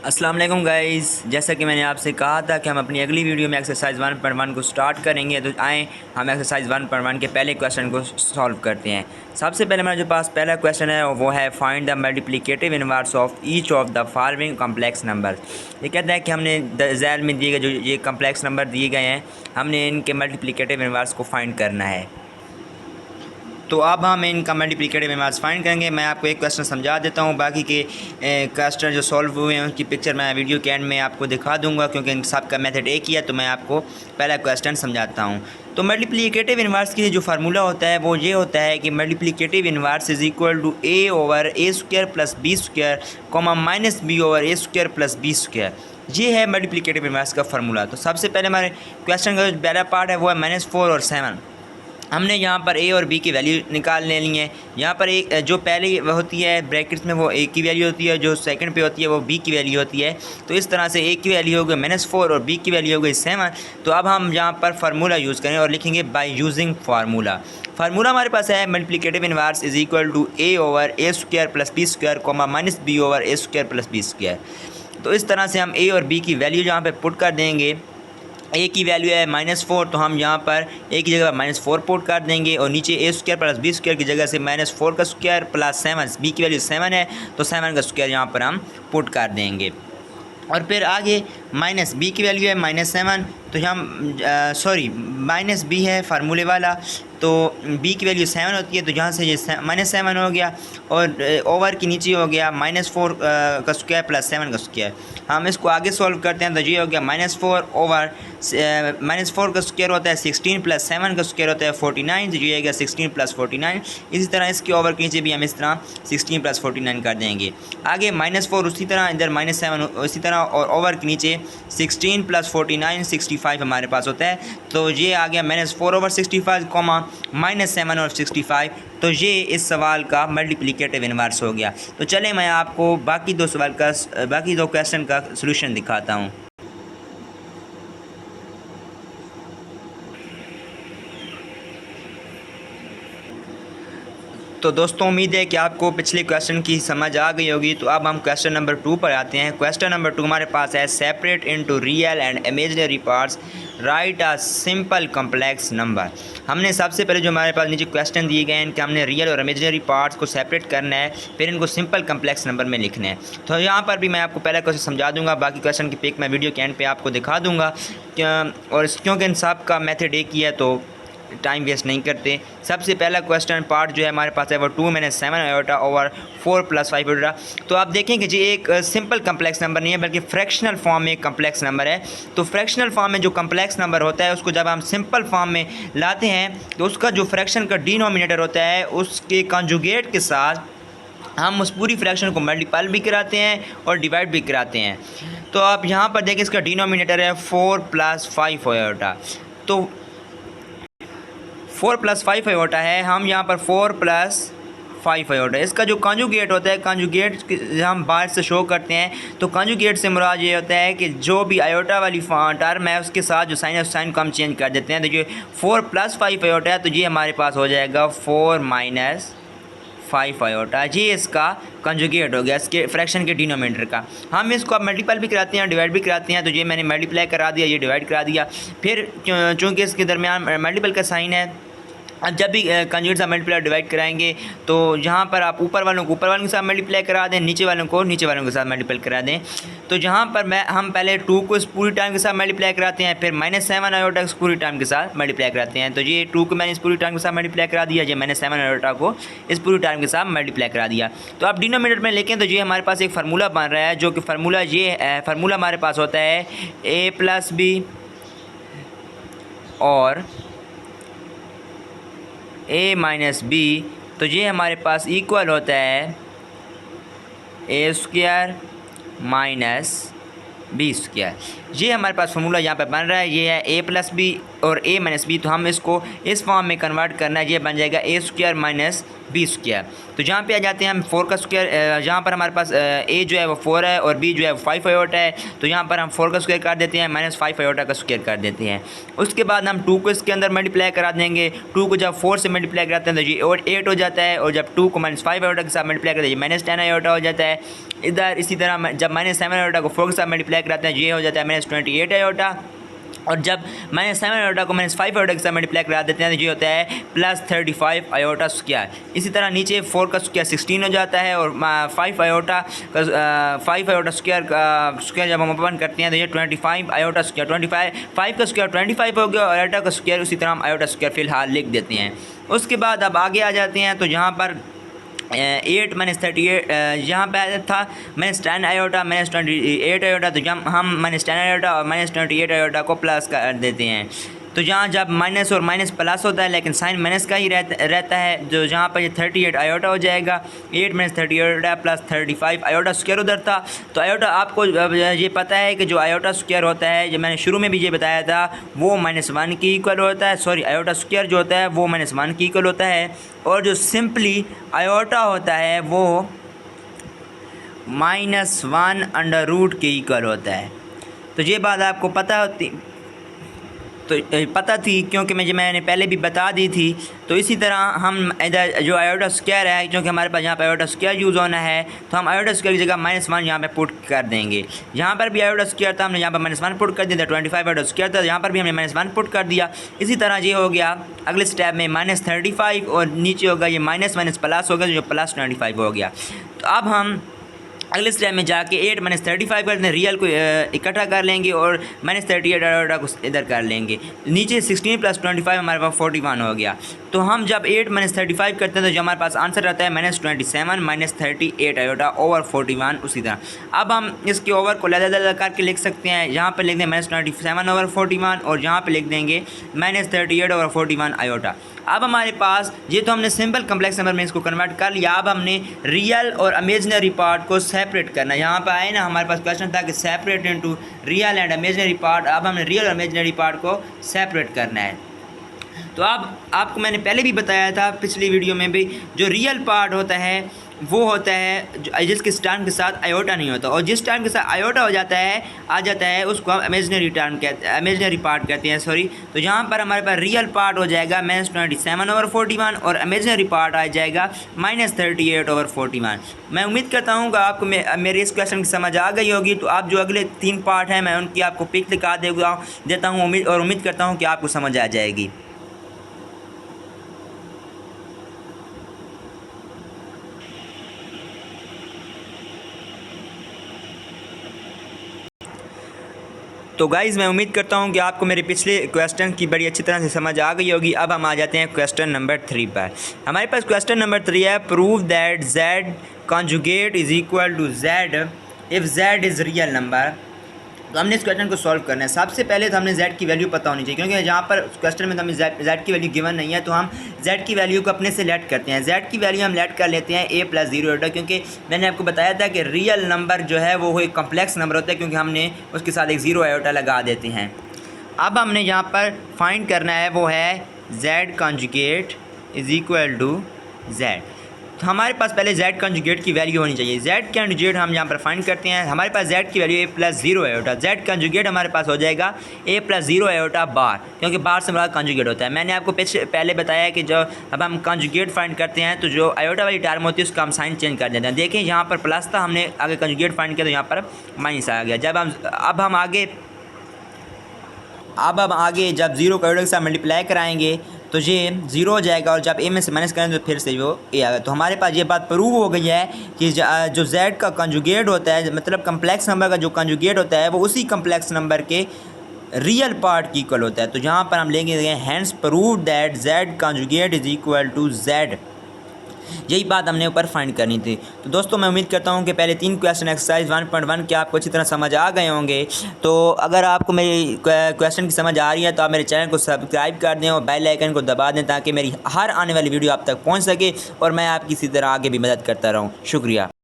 अस्सलाम वालेकुम गाइस, जैसा कि मैंने आपसे कहा था कि हम अपनी अगली वीडियो में एक्सरसाइज 1.1 को स्टार्ट करेंगे। तो आएँ हम एक्सरसाइज 1.1 के पहले क्वेश्चन को सॉल्व करते हैं। सबसे पहले हमारे जो पास पहला क्वेश्चन है वो है find the multiplicative inverse of each of the following complex number. ये कहता है कि हमने ज़ैल में दिए गए जो ये कम्प्लेक्स नंबर दिए गए हैं, हमने इनके मल्टीप्लिकेटिव इनवर्स को फाइंड करना है। तो अब हम इनका मल्टीप्लिकेटिव इनवर्स फाइंड करेंगे। मैं आपको एक क्वेश्चन समझा देता हूँ, बाकी के क्वेश्चन जो सॉल्व हुए हैं उनकी पिक्चर मैं वीडियो के एंड में आपको दिखा दूंगा, क्योंकि इन सब का मेथड एक ही है। तो मैं आपको पहला क्वेश्चन समझाता हूँ। तो मल्टीप्लिकेटिव इनवर्स की जो फार्मूला होता है वो ये होता है कि multiplicative inverse is equal to A over A square plus B square comma minus B over A square plus B square. ये है मल्टीप्लिकेटिव इनवर्स का फार्मूला। तो सबसे पहले हमारे क्वेश्चन का जो पहला पार्ट है वो है -4 और 7। हमने यहाँ पर ए और बी की वैल्यू निकाल लेनी है। यहाँ पर एक जो पहली होती है ब्रैकेट्स में वो ए की वैल्यू होती है, जो सेकंड पे होती है वो बी की वैल्यू होती है। तो इस तरह से ए की वैल्यू हो गई -4 और बी की वैल्यू हो गई 7। तो अब हम यहाँ पर फार्मूला यूज़ करें और लिखेंगे बाय यूजिंग फार्मूला। फार्मूला हमारे पास है multiplicative inverse is equal to A over A square plus B square comma minus B over A square plus B square. तो इस तरह से हम ए और बी की वैल्यू यहाँ पर पुट कर देंगे। ए की वैल्यू है -4, तो हम यहाँ पर ए की जगह -4 पुट कर देंगे और नीचे ए स्क्वायर प्लस बी स्क्वायर की जगह से -4 का स्क्वायर प्लस 7, बी की वैल्यू 7 है तो 7 का स्क्वायर यहाँ पर हम पुट कर देंगे। और फिर आगे माइनस बी की वैल्यू है -7, तो हम माइनस बी है फार्मूले वाला, तो बी की वैल्यू 7 होती है। तो जहाँ से ये -7 हो गया और ओवर के नीचे हो गया -4 का स्क्वायर प्लस 7 का स्क्वायर। हम इसको आगे सॉल्व करते हैं तो ये हो गया -4 ओवर -4 का स्क्वायर होता है 16 प्लस 7 का स्क्वायर होता है 49। तो ये हो गया 16 प्लस 49। इसी तरह इसके ओवर के नीचे भी हम इस तरह 16 प्लस 49 कर देंगे। आगे -4 उसी तरह, इधर -7 उसी तरह, और ओवर के नीचे 16 प्लस 49 65 हमारे पास होता है। तो ये आ गया -4 ओवर 65 कॉमा -7 और 65। तो ये इस सवाल का मल्टीप्लिकेटिव इनवर्स हो गया। तो चलें मैं आपको बाकी दो क्वेश्चन का सलूशन दिखाता हूँ। तो दोस्तों उम्मीद है कि आपको पिछले क्वेश्चन की समझ आ गई होगी। तो अब हम क्वेश्चन नंबर 2 पर आते हैं। क्वेश्चन नंबर 2 हमारे पास है separate into real and imaginary parts, right a simple complex number. हमने सबसे पहले जो हमारे पास नीचे क्वेश्चन दिए गए हैं कि हमने रियल और इमेजिनरी पार्ट्स को सेपरेट करना है, फिर इनको सिंपल कम्प्लेक्स नंबर में लिखना है। तो यहाँ पर भी मैं आपको पहला क्वेश्चन समझा दूंगा, बाकी क्वेश्चन की पिक मैं वीडियो के एंड पे आपको दिखा दूंगा। और क्योंकि इन सब का मेथड एक ही है तो टाइम वेस्ट नहीं करते। सबसे पहला क्वेश्चन पार्ट जो है हमारे पास है वो 2 - 7 आयोटा ओवर 4 + 5 आयोटा। तो आप देखेंगे जी एक सिंपल कम्प्लेक्स नंबर नहीं है बल्कि फ्रैक्शनल फॉर्म में एक कम्प्लेक्स नंबर है। तो फ्रैक्शनल फॉर्म में जो कम्प्लेक्स नंबर होता है उसको जब हम सिंपल फॉर्म में लाते हैं तो उसका जो फ्रैक्शन का डिनोमिनेटर होता है उसके कॉन्जुगेट के साथ हम उस पूरी फ्रैक्शन को मल्टीपल भी कराते हैं और डिवाइड भी कराते हैं। तो आप यहाँ पर देखें इसका डिनोमिनेटर है 4 + 5 आयोटा। तो 4 + 5 आयोटा है, हम यहाँ पर 4 + 5 आयोटा। इसका जो कॉन्जुगेट होता है, कॉन्जुगेट हम बाहर से शो करते हैं। तो कॉन्जुगेट से मुराद ये होता है कि जो भी आयोटा वाली टर्म है उसके साथ जो साइन है उस साइन को हम चेंज कर देते हैं। तो ये 4 + 5 आयोटा है, तो ये हमारे पास हो जाएगा 4 - 5 आयोटा। ये इसका कंजुगेट हो गया इसके फ्रैक्शन के डिनोमिनेटर का। हम इसको अब मल्टीपल भी कराते हैं, डिवाइड भी कराते हैं। तो ये मैंने मल्टीप्लाई करा दिया, ये डिवाइड करा दिया। फिर चूँकि इसके दरमियान मल्टीपल का साइन है, अब जब भी कंजुगेट से मल्टीप्लाई डिवाइड कराएंगे तो जहाँ पर आप ऊपर वालों को ऊपर वालों के साथ मल्टीप्लाई करा दें, नीचे वालों को नीचे वालों के साथ मल्टीप्लाई करा दें। तो जहाँ पर हम पहले 2 को इस पूरी टर्म के साथ मल्टीप्लाई कराते हैं, फिर -7 आयोटा इस पूरी टर्म के साथ मल्टीप्लाई कराते हैं। तो ये 2 को मैंने इस पूरी टर्म के साथ मल्टीप्लाई करा दिया, ये -7 आयोटा को इस पूरी टर्म के साथ मल्टीप्लाई करा दिया। तो अब डिनोमिनेटर में लेके तो ये हमारे पास एक फार्मूला बन रहा है, जो कि फार्मूला ये फार्मूला हमारे पास होता है a + b और a - b। तो ये हमारे पास इक्वल होता है a² - b²। ये हमारे पास फार्मूला यहाँ पे बन रहा है। ये है a + b और a - b। तो हम इसको इस फॉर्म में कन्वर्ट करना है, ये बन जाएगा a² - बी स्क्वायर। तो जहाँ पे आ जाते हैं हम 4 का स्क्वायर, जहाँ पर हमारे पास ए जो है वो 4 है और बी जो है वो 5 आयोटा है, तो यहाँ पर हम 4 का स्क्वायर कर देते हैं, -5 आयोटा का स्क्वायर कर देते हैं। उसके बाद हम 2 को इसके अंदर मल्टीप्लाई करा देंगे। 2 को जब 4 से मल्टीप्लाई कराते हैं तो ये और 8 हो जाता है, और जब 2 को -5 आयोटा के साथ मल्टीप्लाई करते हैं -10 आयोटा हो जाता है। इधर इसी तरह जब -7 आयोटा को 4 के साथ मल्टीप्लाई कराते हैं ये हो जाता है -28 आयोटा, और जब -7 आयोटा को -5 आयोटा के साथ मल्टीप्लाई करा देते हैं तो ये होता है +35 आयोटा स्क्वायर। इसी तरह नीचे 4 का स्क्वायर 16 हो जाता है, और 5 आयोटा स्क्वायर का स्क्वायर जब हम ओपन करते हैं तो ये 25 आयोटा स्क्वायर, 5 का स्क्वायर 25 हो गया, और आयोटा का स्क्वायर उसी तरह हम आयोटा स्क्वायर फ़िलहाल लिख देते हैं। उसके बाद अब आगे आ जाते हैं, तो यहाँ पर 8 -38 यहाँ पे था -10 आयोटा -28 आयोटा, तो जब हम -10 आयोटा और -28 आयोटा को प्लस कर देते हैं, तो जहाँ जब माइनस और माइनस प्लस होता है लेकिन साइन माइनस का ही रहता है, जो जहाँ पर ये 38 आयोटा हो जाएगा। 8 - 38 आयोटा प्लस 35 आयोटा स्क्वायर उधर था। तो आयोटा आपको ये पता है कि जो आयोटा स्क्वायर होता है, जो मैंने शुरू में भी ये बताया था, वो -1 की इक्वल होता है। सॉरी, आयोटा स्क्वायर जो होता है वो -1 की इक्वल होता है, और जो सिंपली आयोटा होता है वो -1 के इक्वल होता है। तो ये बात आपको पता थी क्योंकि मैंने पहले भी बता दी थी। तो इसी तरह हम इधर जो आयोटा स्क्वायर है, क्योंकि हमारे पास यहाँ पर आयोटा स्क्वायर यूज़ होना है, तो हम आयोटा स्क्वायर की जगह -1 यहाँ पे पुट कर देंगे। यहाँ पर भी आयोटा स्क्वायर था, हमने यहाँ पर -1 पुट कर दिया था। 25 आयोटा स्क्वायर था, यहाँ पर भी हमने -1 पुट कर दिया। इसी तरह ये हो गया अगले स्टेप में -35, और नीचे होगा ये माइनस प्लस होगा, जो +25 हो गया। तो अब हम अगले स्टेप में जाके 8 - 35 करते हैं, रियल को इकट्ठा कर लेंगे और -38 आयोटा को इधर कर लेंगे। नीचे 16 + 25 हमारे पास 41 हो गया। तो हम जब 8 - 35 करते हैं तो जो हमारे पास आंसर आता है -27 - 38 आयोटा ओवर 41। उसी तरह अब हम इसके ओवर को लदा करके लिख सकते हैं। यहाँ पर लिख दें -27 ओवर 41, और यहाँ पर लिख देंगे -38 ओवर 41 आयोटा। अब हमारे पास ये तो हमने सिंपल कम्प्लेक्स नंबर में इसको कन्वर्ट कर लिया। अब हमने रियल और इमेजिनरी पार्ट को सेपरेट करना है। यहाँ पर आए ना, हमारे पास क्वेश्चन था कि separate into real and imaginary part. अब हमने रियल और इमेजिनरी पार्ट को सेपरेट करना है। तो अब आपको मैंने पहले भी बताया था पिछली वीडियो में भी, जो रियल पार्ट होता है वो होता है जिसके टर्म के साथ आयोटा नहीं होता, और जिस टर्म के साथ आयोटा हो जाता है आ जाता है उसको हम इमेजिनरी पार्ट कहते हैं। सॉरी, तो यहाँ पर हमारे पास रियल पार्ट हो जाएगा -27 ओवर 41, और इमेजिनरी पार्ट आ जाएगा -38 ओवर 41। मैं उम्मीद करता हूँ कि आपको मेरे इस क्वेश्चन की समझ आ गई होगी। तो आप जो अगले 3 पार्ट हैं मैं उनकी आपको पिक दिखा देता हूँ, उम्मीद करता हूँ कि आपको समझ आ जाएगी। तो गाइज़, मैं उम्मीद करता हूँ कि आपको मेरे पिछले क्वेश्चन की बड़ी अच्छी तरह से समझ आ गई होगी। अब हम आ जाते हैं क्वेश्चन नंबर 3 पर। हमारे पास क्वेश्चन नंबर 3 है, prove that Z conjugate is equal to Z if Z is real number. तो हमने इस क्वेश्चन को सॉल्व करना है। सबसे पहले तो हमें Z की वैल्यू पता होनी चाहिए, क्योंकि जहाँ पर क्वेश्चन में तो हमें Z की वैल्यू गिवन नहीं है, तो हम Z की वैल्यू को अपने से लेट करते हैं। Z की वैल्यू हम लेट कर लेते हैं a + 0 आयोटा, क्योंकि मैंने आपको बताया था कि रियल नंबर जो है वो एक कम्प्लेक्स नंबर होता है, क्योंकि हमने उसके साथ एक 0 आयोटा लगा देते हैं। अब हमने यहाँ पर फाइंड करना है वो है Z conjugate is equal to Z। तो हमारे पास पहले Z कॉन्जुगेट की वैल्यू होनी चाहिए। Z कॉन्जुगेट हम यहाँ पर फाइंड करते हैं। हमारे पास Z की value a + 0 iota. Z conjugate हमारे पास हो जाएगा a + 0 आयोटा बार, क्योंकि बार से हमारा कॉन्जुगेट होता है। मैंने आपको पहले बताया कि जो अब हम कॉन्जुगेट फाइंड करते हैं तो जो आयोटा वाली टर्म होती है उसका हम साइन चेंज कर देते हैं। देखिए यहाँ पर प्लस था, हमने आगे कॉन्जुगेट फाइंड किया तो यहाँ पर माइनस आ गया। अब हम आगे जब 0 को आयोटा के साथ मल्टीप्लाई कराएंगे तो ये 0 हो जाएगा, और जब a में से माइनस करेंगे तो फिर से वो a आ गया। तो हमारे पास ये बात प्रूव हो गई है कि जो Z का कंजुगेट होता है, मतलब कम्प्लेक्स नंबर का जो कंजुगेट होता है वो उसी कम्प्लेक्स नंबर के रियल पार्ट की इक्वल होता है। तो यहाँ पर हम लेंगे hence prove that Z conjugate is equal to Z। यही बात हमने ऊपर फाइंड करनी थी। तो दोस्तों, मैं उम्मीद करता हूँ कि पहले 3 क्वेश्चन एक्सरसाइज 1.1 के आपको अच्छी तरह समझ आ गए होंगे। तो अगर आपको मेरी क्वेश्चन की समझ आ रही है तो आप मेरे चैनल को सब्सक्राइब कर दें और बेल आइकन को दबा दें, ताकि मेरी हर आने वाली वीडियो आप तक पहुँच सके और मैं आपकी इसी तरह आगे भी मदद करता रहूँ। शुक्रिया।